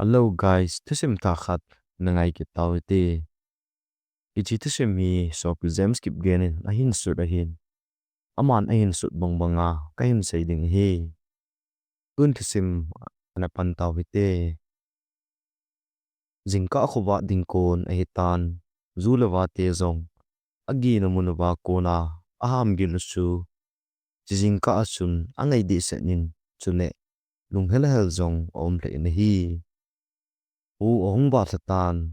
Hello guys, thusim ta khat nangai ki tawti. Ichi thusim mi so exam skip genin ahin sut ahin. Aman ahin sut bongbanga kahin sayding hi. Un thusim anapan tawti. Zingka khuwa dingkon ahitan zulawa te zong. Agi namunaba kona aham ginusu. Zingka asun angai di senin chune. Lung hela hel zong omle inahi. Ohung ba satan.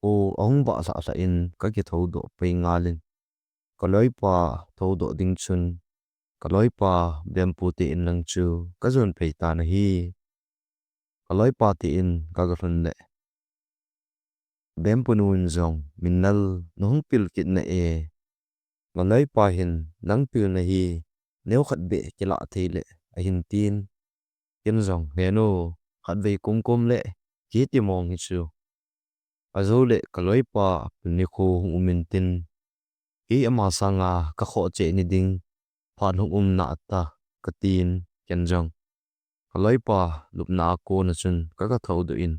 Ông bà xã xã in các cái thấu độ bày ngà lên. Có lối bà thấu độ đinh chân. Có lối bà bèm bù tì in lăng chư. Các dồn bày tà nà hi. Có lối bà tì in các cái phần lệ. Bèm bù nuôn dòng. Mình nal nó hông pil kít nà e. Có lối bà hin nắng pil nà hi. Nếu khát bệ kì lạ thầy lệ. A hin tin. Yên dòng hé nô. Khát vây cung cung lệ. Kì tì mong hi chư. Azole kaloipa nikho umintin i amasa nga ka kho che ni ding phan hum na ta katin kenjang kaloipa lupna ko na chun ka tho do in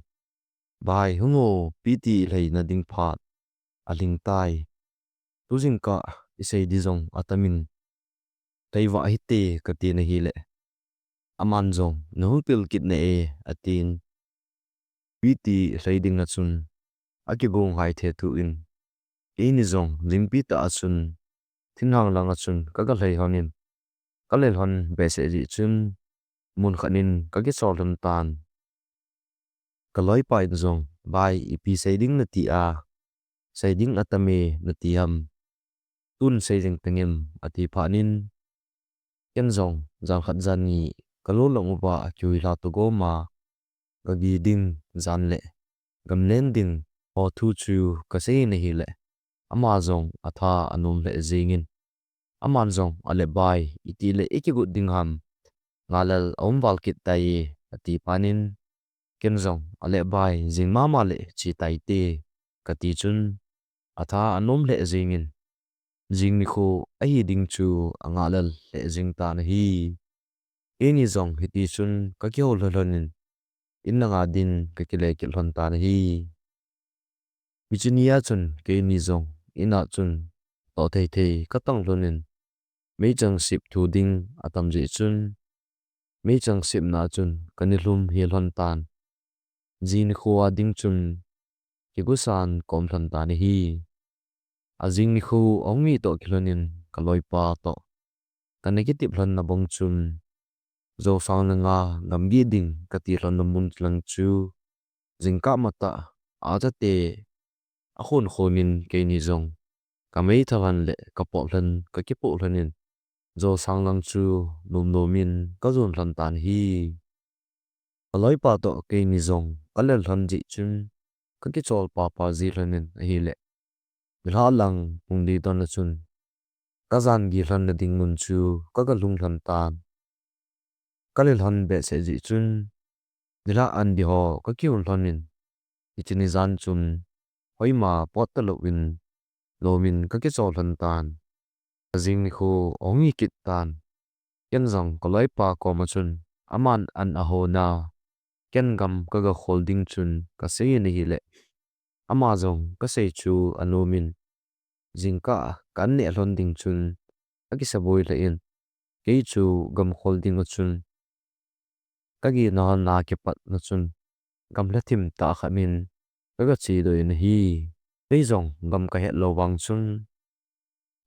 bai hungo piti lei na ding phat aling tai tuzing ka isei dizong atamin taiwa hite katin hi le aman zong no pil kit ne e atin piti leiding na chun akibong hai the tu in ini zong limpita asun thinang lang achun kagalhei honin kalel hon bese ri chun mun khanin kagi solum tan kaloi pai zong bai ipi seding na ti a seding atame na ti ham tun seding tengem ati phanin ken zong jang khat jan ni kalo long ba chui la to go ma gagi ding zan le gam len ding o thu chu ka sei ne hi le amazong atha anum le zingin amanzong ale bai iti le ikigut dingham ngalal omwal kit tai ati panin kenzong ale bai jingmama le chi tai te kati chun atha anom le zingin jingni kho ahi ding chu angalal le jing ta na hi eni zong hiti chun kakyo lolonin innanga din kakile kilhon ta na hi michinia chun ke ni zong ina chun to thei thei katang lonin mấy chẳng xịp thủ đinh à tầm dễ chun mấy chẳng xịp na chun cái lùm hiền hoàn tan zin khoa đinh chun cái cú san kom thần tan hi à zin khu ông mi to kilonin cái lối pa to cái này cái tiếp lần na bông chun zo sang na nga ngam bi ding cái ti lần na mun lang chu zin ka mata à cha te à khôn khonin cái ni zong cái mấy thằng lệ cái bộ lần cái bộ lần zo sang lang chu num nomin ka zon hlan tan hi aloi pa to ke ni zong kalel hlan ji chun ka ki chol pa pa ji hlenin hi le bilha lang pung di ton la chun ka zan gi hlan na ding mun chu ka ka lung hlan tan kalel hlan be se ji chun bilha an di ho ka ki un hlenin ichini zan chun hoima pot ta lo win lomin ka ki chol hlan tan zing ni khu ongi kit tan ken zong koloi pa ko ma chun aman an aho na ken gam kaga holding chun ka sei ni hi le ama zong ka sei chu anomin jingka kan ne hlon ding chun aki saboi la in ke chu gam holding a chun kagi na na ke pat na chun gam la thim ta khamin kaga chi do in hi ei zong gam ka het lo wang chun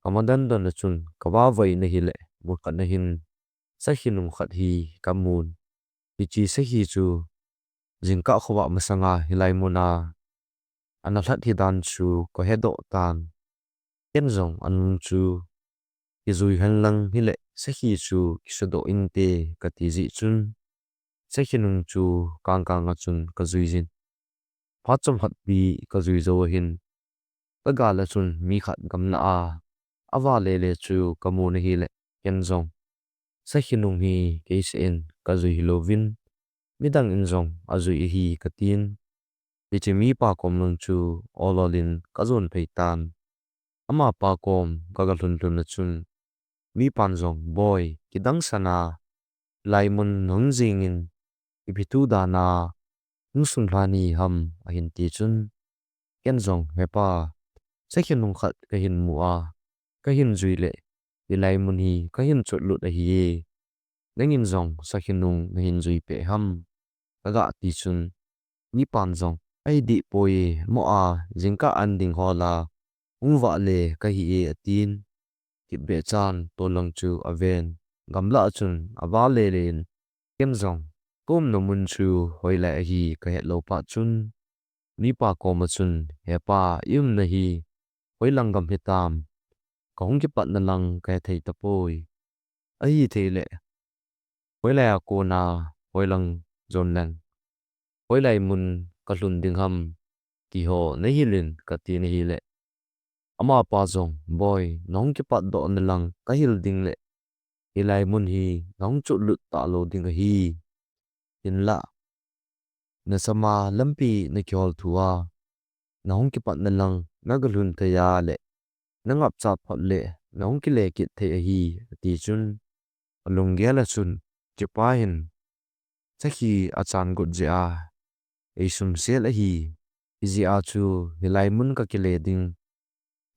kamadan don na chun ka wa vai na hi le mu kan na hin sa hinum khat hi kamun ichi sa hi chu jingka khowa masanga hilai mona ana thlat hi dan chu ko hedo tan ken zong an chu izui han lang hi le sa hi chu kisado inte ka ti ji chun sa hinum chu kang kang a chun ka zui jin phachom hat bi ka zui zo hin ka ga la chun mi khat gam na a awa le le chu kamun hi le ken zong sa hinung hi case in kazui hilovin midang in zong azui hi katin ichimi pa kom lung chu ololin kazon peitan ama pa kom kagalun lun na chun mi pan zong boy kidang sana laimun nong jingin ipitu dana nusun rani ham ahin ti chun ken zong hepa sekhin nung khat kahin mua kahin zui le ilai mun hi kahin chot lut a hi nangin zong sakhin nung nahin zui pe ham kaga ti chun ni pan zong ai di poi mo a jingka an ding hola ungwa le ka hi e atin ki be chan to lang chu aven gamla chun awa le len kem zong kom no mun chu hoila hi ka het lo pa chun ni pa ko ma chun he pa yum na hi hoilang gam hitam ka hong ki pat na lang ka thei ta poi ai thei le hoila ko na hoilang zon lang hoilai mun ka hlun ding ham ki ho na hi lin ka ti na hi le ama pa zong boy nong ki pat do na lang ka hil ding le ilai mun hi nong chu lut ta lo ding a hi in la na sama lampi na kyol thuwa nong ki pat na lang na ga lun ta ya le na ngap cha phat le nong ki le ki the a hi ti chun alung ge la chun ki pa hin sakhi achan gut je a eisum sel a hi izi a chu hilai mun ka ki le ding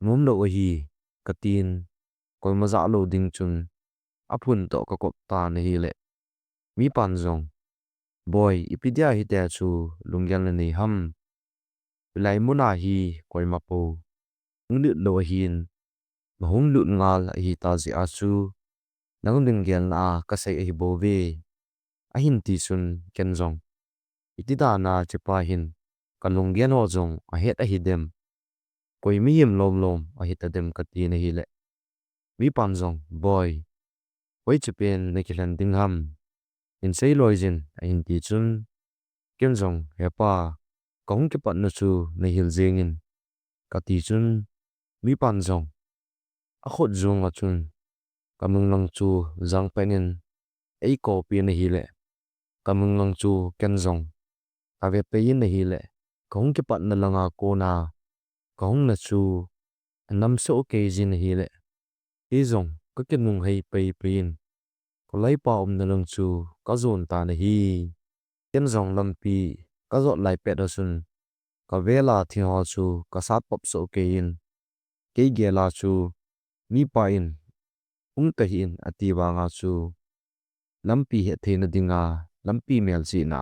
mum lo a hi katin koi ma za lo ding chun apun to ka kop ta na hi le mi pan zong boy ipidia hi te chu lungyan la nei ham lai muna hi koi ma po nglu lo a hin ma hung lut ngal a hi ta zi a chu nang ding gen na ka sai a hi bo ve a hin ti sun ken zong itida na che pa hin ka lungyan ho zong a het a hi dem koi mi yim lom lom a hi ta dem ka ti na hi le mi pan zong boy wei che pen na ki lan ding ham in sei loi jin a hin ti chun ken zong he pa kong ke pat na chu na hil jing in ka ti chun mi pan zong a khot zong a chun kamung lang chu zang penin ei ko pi na hi le kamung lang chu ken zong a ve pe yin na hi le kong ke pat na langa ko na kong na chu nam so ke jin na hi le e zong ka ken mung hei pe pin ko lai pa na lang chu ka zon ta na hi ken zong lampi ka zot lai pe da sun ka vela thi ho chu ka sat pop so ke in ke ge la chu mi pa in ta hin ati wa nga chu lampi he the na dinga lampi mel chi na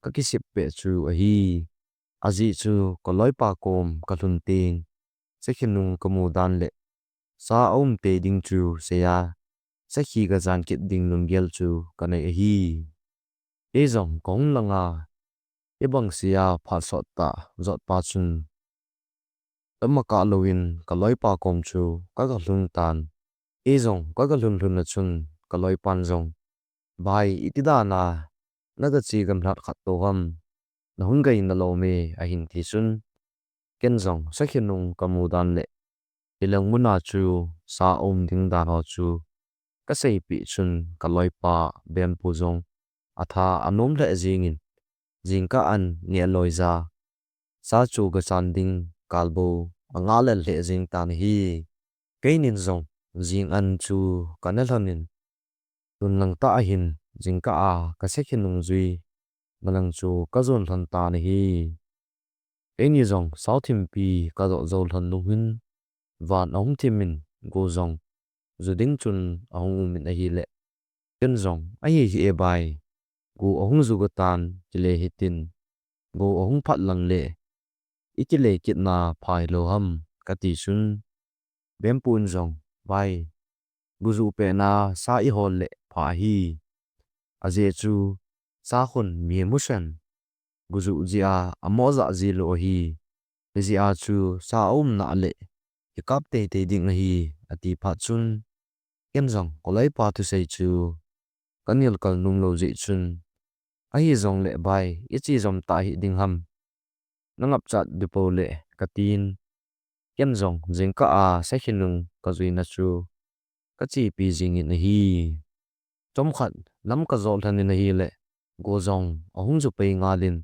ka ki sip pe chu a hi aji chu ko loi pa kom ka thun ting sekhinung ka mu dan le sa om te ding chu se ya sakhi ga zan kit ding lung gel chu ka nei a hi e zong kong langa e bang sia pha sot ta zot pa chun amma ka loin ka loi pa kom chu ka ga lung tan e zong ka ga lun lun na chun ka loi pan zong bai itida na ga chi gam hlat khat to ham na hun gai na lo me a hin ti chun ken zong sakhinung ka mu dan le ilang muna chu sa om ding da ho chu ka sei pi chun ka loi pa bem pu zong atha anom le jingin jingka an nge loi za sa chu ga chan ding kalbo anga le le jing tan hi keinin zong jing an chu kanal hanin tun lang ta hin jingka a ka sekhinung zui malang chu ka zon than ta ni hi eni zong southim pi ka zo zo than lu hin van ong timin go zong zuding chun ong min a hi le ken zong a hi e bai go ong zu ga tan chile hitin go ong phat lang le ikile kit na phai lo ham ka ti sun bem pun zong bai buzu pe na sa I hol le pha hi aje chu sa khun mi mushan buzu zia amoza zi lo hi zia chu sa na le ikap te ding hi ati pha chun kem zong kolai pa tu sei chu kanil kal nung lo zi chun a hi zong le bai ichi zom ta hi ding ham nangap chat dipo le katin kem zong jingka a sekhinung ka zui na chu ka chi pi jing in hi chom khat lam ka zol than in hi le go zong ahung zu pe nga lin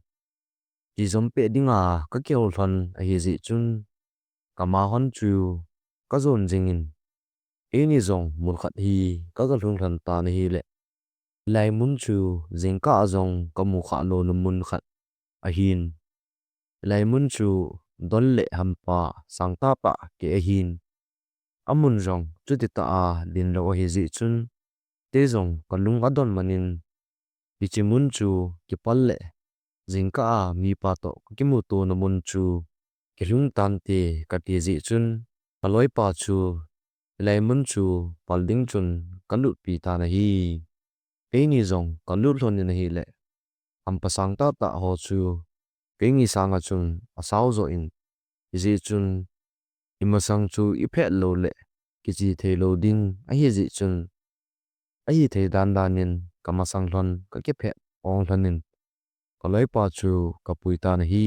ji zom pe dinga ka kyol than a hi zi chun kama hon chu ka zon jing in eni zong mul khat hi ka ga lung than ta ni hi le lai mun chu jingka a zong ka mu kha lo nu mun khat ahin lai mun chu don le hampa sangta pa ke ahin amun rong chu ti ta a din lo hi zi chun te zong kalung adon manin bichimun chu ki palle jingka a mi pa to ki mu to na mun chu ki lung tan te ka ti zi chun aloi pa chu lai mun chu palding chun kalut pi ta na hi e ni zong kalut lon ni na hi le am pasang ta ta ho chu ke ngi sanga chun asaw zo in zi chun imasang chu iphet lo le ki chi the lo ding a hi zi chun a hi the dan danin kamasang lon ka ke phe ong lonin kaloi pa chu kapui ta na hi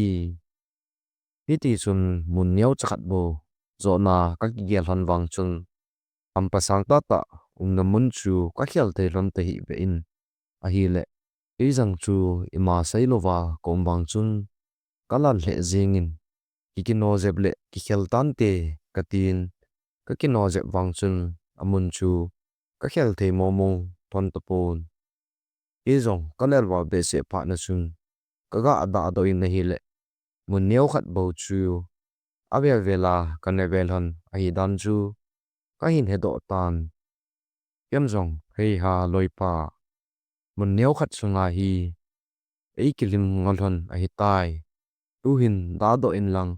ti chun mun neu chakhat bo zo na ka ki gel han wang chun am pasang ta ta na mun chu ka khel the ram te hi be in a hi le e jang chu ima sai lo wa kom wang chun kalan le zingin ki no zeb le ki khel tan te katin ka ki no zeb wang chun amun chu ka khel the mo mo ton to pon e jong kalel wa be se pa na chun ka ga ada do in na hi le mun neu khat bo chu avia vela kan vel han a hi dan chu ka hin he do tan yam jong hei ha loi pa mun neu khat sunga hi ei kilim ngol han a hi tai tu hin da do in lang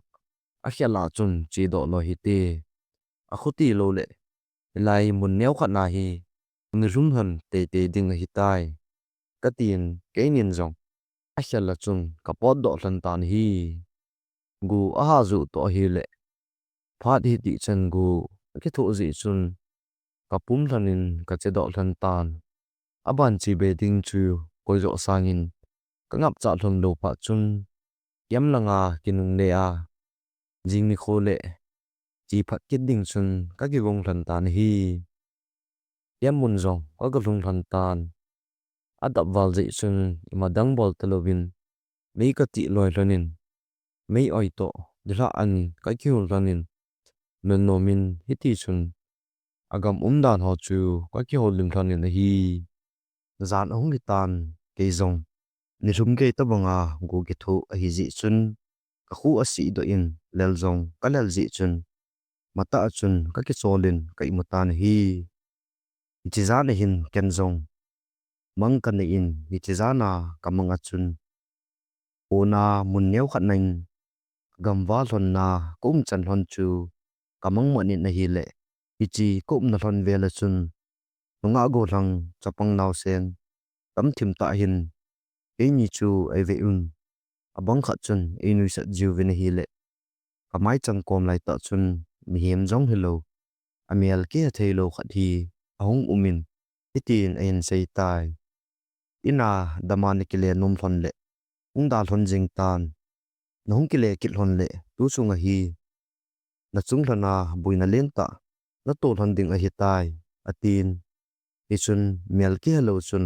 a khela chun chi do lo hi te a khuti lo le lai mun neu khat na hi ni rum han te ding a hi tai ka tin ke nin jong a khela chun ka pot do hlan tan hi gu a ha zu to hi le phat hi ti chen gu ke thu zi chun ka pum thanin ka che do hlan tan aban chi be ding chu koi zo sangin ka ngap cha thong do pa chun yam langa kinung le a jing ni kho le chi phat kit ding chun ka ki gong hlan tan hi yam mun zong ka ga lung hlan tan adap wal zi chun ima dang bol talovin mei ka ti loi hlonin mei oi to dila an ka ki hul hlonin men no min hiti chun agam dan ho chu ka ki hol lim hlonin hi zan ong ki tan ke zong ni rum ke ta banga gu ki thu a hi zi chun ka khu a si do in lel zong ka lel zi chun mata chun ka ki cholin ka imutan hi chi za na hin ken zong mang kan na in ni chi za na ka manga chun ona mun neu khat nain gam wa lon na kum chan lon chu ka mang mo ni na hi le ichi kum na lon ve la chun nunga go lang chapang naw sen tam thim ta hin e ni chu ai ve un abang khat chun e nui sat jiu ve na hi le kamai chan kom lai ta chun mi hem jong hello amial ke thelo khat hi ahong umin itin ain sei tai ina damani kile num thon le ung da thon jing tan nong kile kil hon le tu chunga hi na chung thana buina len ta na to thon ding a hi tai atin ichun mial ke hello chun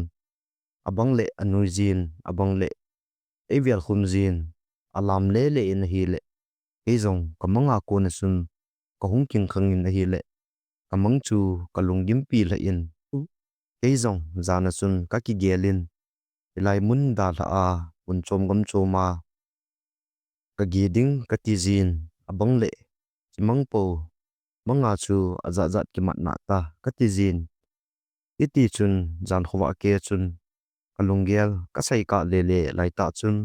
abang le anui jin abang le evial khum jin alam le le in hi le ezong kamanga ko na sun ka hung king khang in hi le kamang chu kalung dim pi la in ezong zana sun ka ki gelin ilai mun da la a mun chom gam choma ka gi ding ka ti jin abang le chimang po manga chu aza zat ki mat na ta ka ti jin iti chun jan khowa ke chun kalung gel ka sai ka le le lai ta chun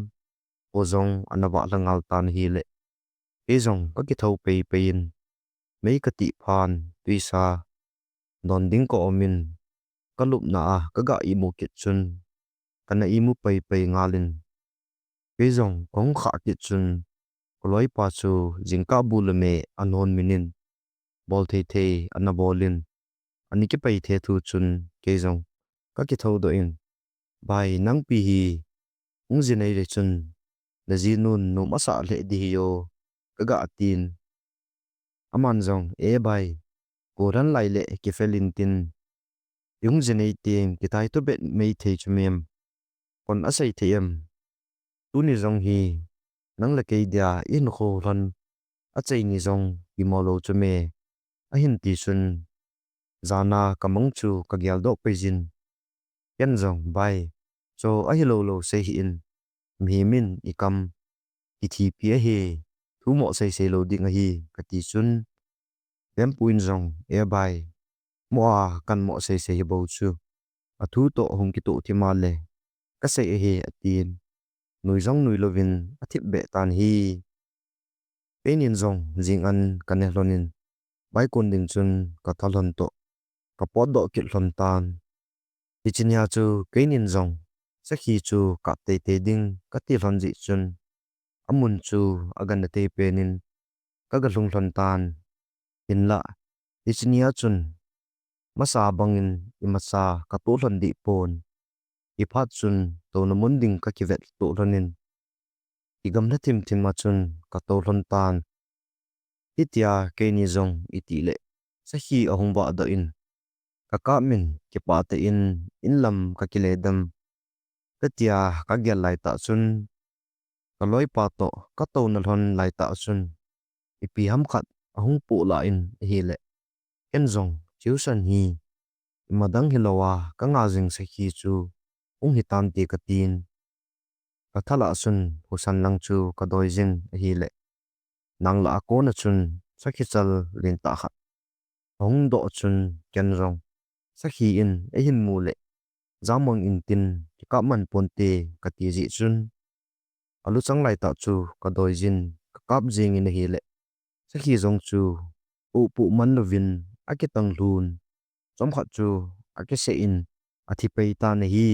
ozong anawa langal tan hi le ezong ka ki thau pe pein mei ka ti phan tuisa don ding ko omin kalup na a ka ga i mu kit chun kana i mu pe ngalin ezong kong kha kit chun koloi pa chu jingka bulame anon minin bol the anabolin ani ki pai the thu chun kezong ka ki thau do in bai nang pi hi ung jinai le chun na jinun no masa le di yo kaga atin aman jong e bai koran lai le ki felin tin yung jinai tin ki tai to bet mei the chumem kon asai theem tu ni jong hi nang la ke dia in kho ran a chei ni jong ki molo chume a hin ti chun zana kamang chu ka gyal do pe jin ken jong bai so a hi lo lo se hi in mi min ikam iti pia hi thu mo sei lo ding hi ka ti chun lem puin zong e bai mo a kan mo sei bo chu a thu to hung ki to ti ma le ka sei hi atin nui zong nui lovin a thip be tan hi penin zong jing an kan hlonin bai kon ding chun ka thalon to ka pot do kil hlon tan ichinya chu keinin zong sakhi chu ka te ding ka ti hlon ji chun amun chu agan te penin ka ga hlung hlon tan in la ichinya chun masa bangin imasa ka to hlon di pon iphat chun to na mun ding ka ki vet to hlonin igam na tim ma chun ka to hlon tan itia keini zong itile sakhi ahung ba da in kaka min ki pa te in lam ka ki le dam katia ka gyal lai ta chun ka loi pa to ka to na hlon lai ta chun ipi ham khat ahung pu la in hi le en zong chiu san hi madang hilowa ka nga jing se hi chu ung hi tan ti ka tin ka thala chun husan lang chu ka doi jing hi le nang la ko na chun sakhi chal lin ta khat ahung do chun ken rong sakhi in e hin mu le zamang in tin ka man ponte ka ti ji chun alu chang lai ta chu ka doi jin ka kap jing in hi le sakhi zong chu pu man lovin ake tang hlun chom khat chu ake se in athi pei ta na hi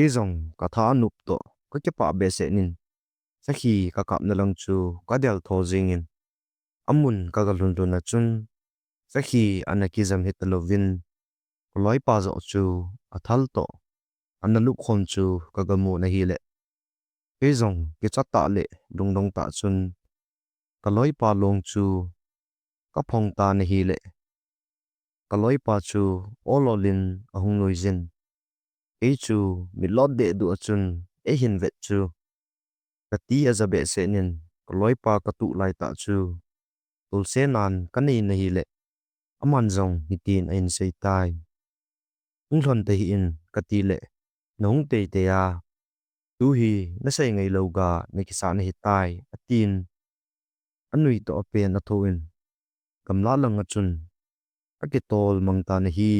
e zong ka tha nup to ka ke pa be se nin sakhi ka kap na lang chu ka del tho jing in amun ka ga hlun na chun sakhi anakizam hit lovin loi pa zo chu athal to analup khon chu ka ga mu na hi le e zong ke chat ta le lung dong ta chun ka loi pa long chu ka phong ta na hi le ka loi pa chu ololin ahung noi jin e chu mi lot de du chun e hin vet chu ka ti azabe se nin ka loi pa ka tu lai ta chu tul se nan ka nei na hi le aman zong hitin ain sei tai ung thon te hi in ka ti le nong te a tu hi na sei ngai lo ga ne ki sa na hi tai atin anui to pen na thoin kam la lang chun ake tol mang ta na hi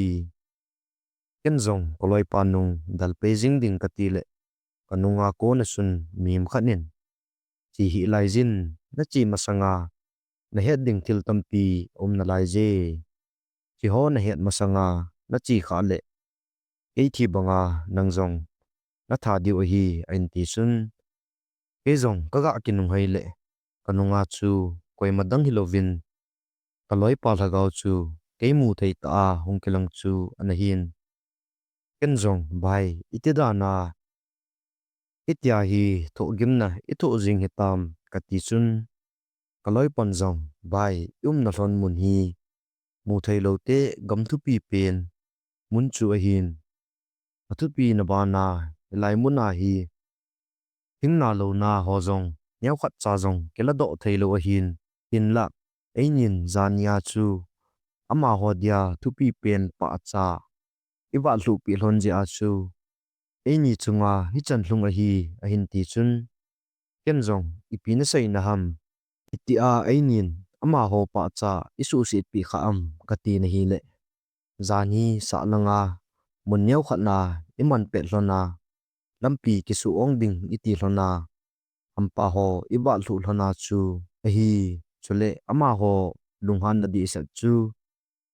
ken zong koloi pa nung dal pe jing ding ka ti le kanunga ko na sun mim khanin chi hi lai jin na chi masanga na het ding thil tampi na lai je chi ho na het masanga na chi kha le e thi banga nang zong na tha diu hi ain ti sun e zong ka ga kinung hai le kanunga chu koi madang hilovin kaloi pa lagao chu ke mu thei ta hong kelang chu anahin ken zong bai itida na itia hi tho gimna itho jing hitam kati chun kaloi pon zong bai na hlon mun hi mu thei lo te gam thu pi pen mun chu a hin athu pi na ba na lai mun na hi hing na lo na ho zong nyau khat cha zong kela do thei lo a hin tin la einin zania chu ama ho dia thu pi pen pa cha iwa lu pi hlon ji a chu eini chunga hi chan hlung a hi a hin ti chun ken zong ipi na sei na ham iti a einin ama ho pa cha isu sit pi kha am kati na hi le zani sa langa mun nyau khat na iman pe hlona lampi ki su ong ding iti hlona ampa ho iwa lu hlona chu a hi chule ama ho lunghan na di sa chu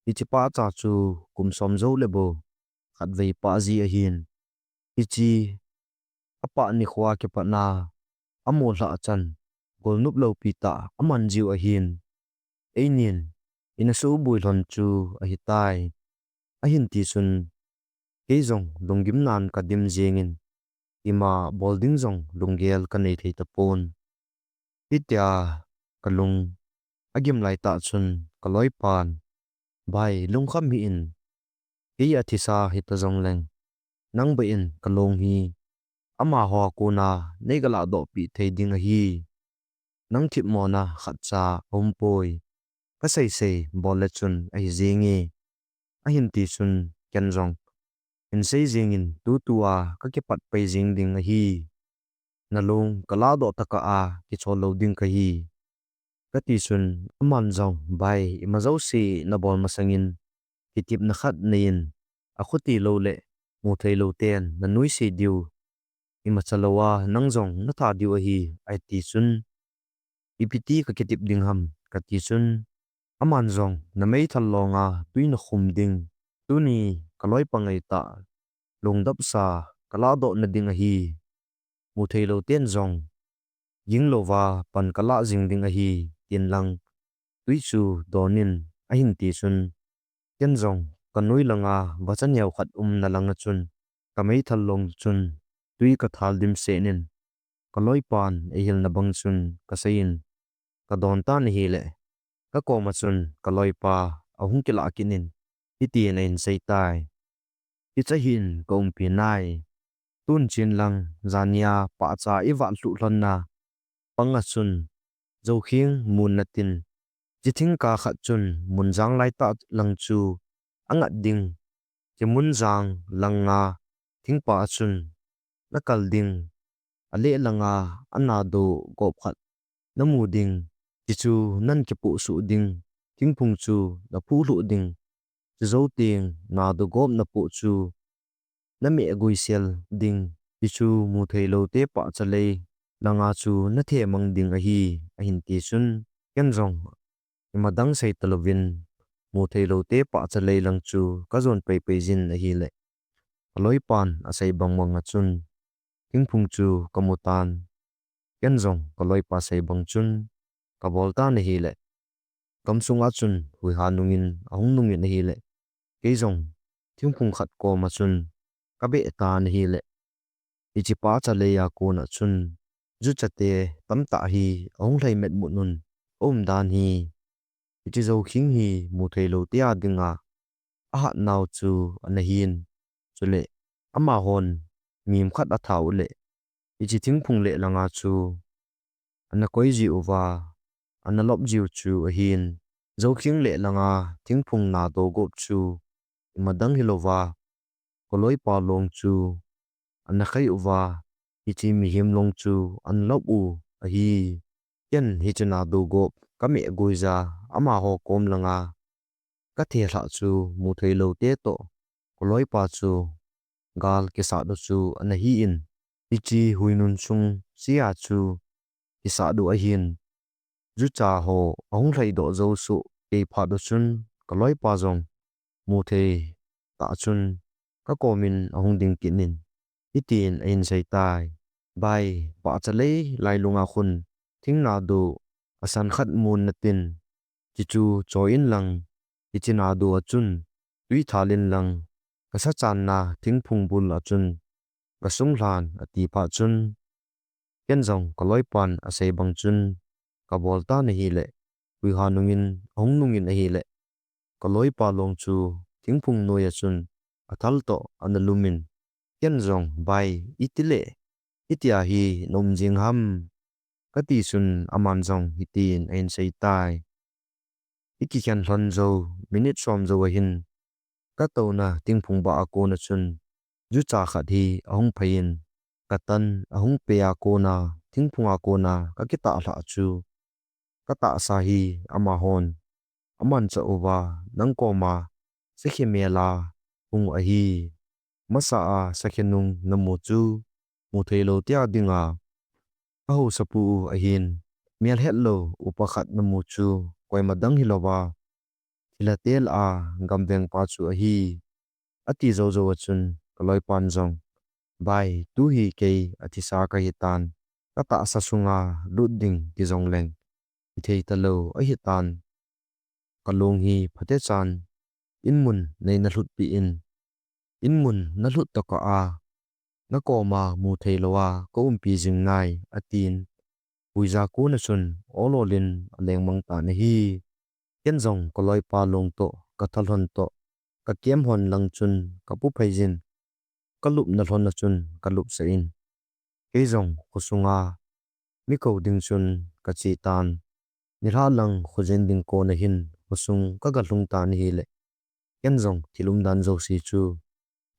ichi pa cha chu kum som zo le bo khat vei pa ji a hin ichi apa ni khwa ke pa na amo hla chan gol nup lo pi ta aman jiu a hin einin ina su bui hlon chu a hi tai a hin ti sun ke zong lungim nan ka dim jengin ima bolding zong lunggel ka nei thei ta pon itia kalung agim lai ta chun kaloi pan bai lungkham hi in e athisa hi ta zong leng nang ba in kalong hi ama ho ko na negala do pi thei ding hi nang thip mo na khat cha hompoi ka sei bol chun ai zingi a hin ti chun ken zong in sei jing in tu tua ka ke pat pe jing ding hi nalung kalado taka a ki cholo ding ka hi kati sun aman zong bai imazau si na bol masangin kitip na khat nein a khuti lo le mu thei lo ten na nui si diu imachalawa nangjong na tha diu a hi ai ti sun ipiti ka kitip ding ham kati sun aman zong na mei thal longa tuina khum ding tuni kaloi pangai ta lungdap sa kalado na ding a hi mu thei lo ten zong ying lova pan kala jing ding a hi tin lang tui chu donin a hin ti sun ken zong kanui langa bachan yaw khat na langa chun kamei thal long chun tui ka thal dim se nin kaloi pan e hil na bang chun ka sein ka don ta ni hi le ka ko ma chun kaloi pa ahung kila kinin iti na in sei tai ti cha hin ko pi nai tun chin lang zania pa cha i wa lu hlon na panga chun zo khing mun na tin chi thing ka khat chun mun jang lai ta lang chu angat ding ke mun jang langa thing pa chun nakal ding ale langa anna do gop khat namu ding ti chu nan ke pu su ding thing phung chu na pu lu ding chi zo ting na do gop na pu chu na me gui sel ding ti chu mu thei lo te pa chale langa chu na the mang ding a hi a hin ti sun ken jong madang sei talovin mu thei lo te pa chale lang chu ka zon pe pe jin a hi le loi pan a sei bang mong a chun king phung chu kamutan ken jong ka loi pa sei bang chun ka bol ta ni hi le kam sunga chun hui ha nungin ahung nungin hi le ke jong thing phung khat ko ma chun ka be ta ni hi le ichi pa chale ya ko na chun ju chate tam ta hi ahung hlei met mu nun dan hi ichi zo khing hi mu thei lo tia dinga a hat naw chu ana hin chule ama hon mim khat a thau le ichi thing phung le langa chu ana koi ji uwa ana lop jiu chu a hin zo khing le langa thing phung na do gop chu madang hilova koloi pa long chu ana khai uwa ichi mi him long chu an lop u a hi ken hi chuna do gop kami guiza ama ho kom langa ka the hla chu mu thei lo te to koloi pa chu gal ke sa do chu ana hi in ichi huinun chung sia chu ki sa do a hin ju cha ho ong hlei do zo su ke pha do chun koloi pa zong mu thei ta chun ka komin ahung ding kinin itin ein sei tai bai pa chale lai lunga khun thing na do asan khat mun na tin chi chu choin lang ichina do achun tui thalin lang kasa chan na thing phung bul achun kasung hlan ati pha chun ken jong koloi pan a sei bang chun ka bol ta na hi le wi ha nungin ong nungin a hi le koloi pa long chu thing phung noi achun athal to analumin ken jong bai itile itia hi nom jing ham kati sun aman jong hitin ein sei tai iki khan hlon zo minute som zo hin ka to na ting phung ba ko na chun ju cha khat hi ahung phain katan ahung pe a ko na ting phung a ko na ka ki ta hla chu ka ta sa hi ama hon aman cha uwa nang ko ma sekhe mela hung a hi masa a sakhenung namu chu mu thei lo tia dinga aho sapu a hin mial hello upakhat namu chu koi madang hilowa hilatel a gamveng pa chu a hi ati zo zo achun kaloi pan jong bai tu hi ke athi sa ka hitan ka ta sa sunga luding ki jong leng thei talo a hitan kalong hi phate chan inmun nei na hlut pi inmun na hlut to ka a na ko ma mu thei lowa ko pi jing ngai atin puiza ku na chun ololin aleng mang ta na hi ken jong koloi pa long to ka thalhon to ka kem hon lang chun ka pu phaijin kalup na hlon na chun kalup sa in ke jong khusunga mi ko ding chun ka chi tan ni ha lang khujen ding ko na hin khusung ka ga hlung ta ni hi le ken jong thilum dan zo si chu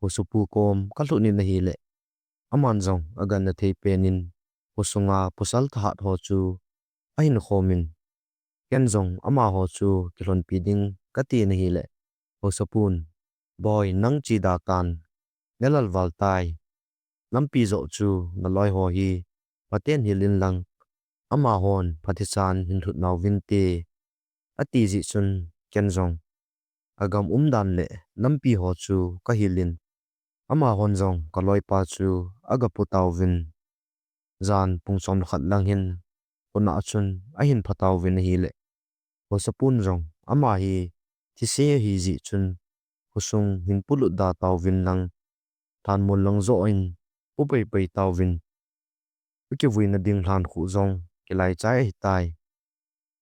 husupu kom ka hlu ni na hi le aman jong agan na thei penin husunga pusal thahat ho chu ahin khomin ken zong ama ho chu kilon piding kati na hi le ho sapun boy nang chi da tan nelal valtai lampi zo chu na loi ho hi paten hilin lang ama hon pathisan hin thut naw vinte ati ji chun ken zong agam dan le lampi ho chu ka hilin ama hon zong ka loi pa chu aga putaw vin zan pungsom khat lang hin ona chun ahin phataw vin hi le ho sapun zong ama hi thi se hi ji chun husung hin pulu da taw vin lang than mol lang zo in upei pei taw vin uke vui na ding hlan khu zong kelai chai hi tai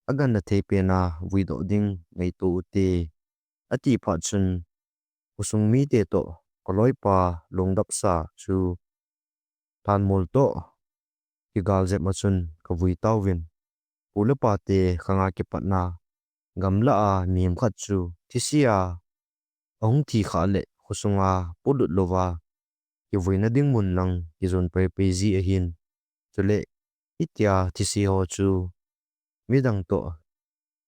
agan na thei pe na vui do ding ngei tu te ati pha chun husung mi te to koloi pa longdap sa chu than mol to ki gal je ma chun ka vui taw vin pula pa te khanga ke patna gamla a nim khat chu thisia ong thi kha le husunga pulut lova ki vui na ding mun lang ki zon pe pe ji a hin chule itia thisi ho chu midang to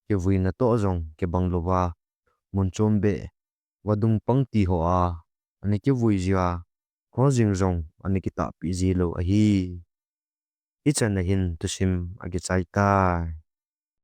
ki vui na to zong ke bang lova mun chombe wadung pangti ho a ani ki vui zia ko jing zong ani ki ta pi ji lo a hi ichan na hin tusim agi chai ta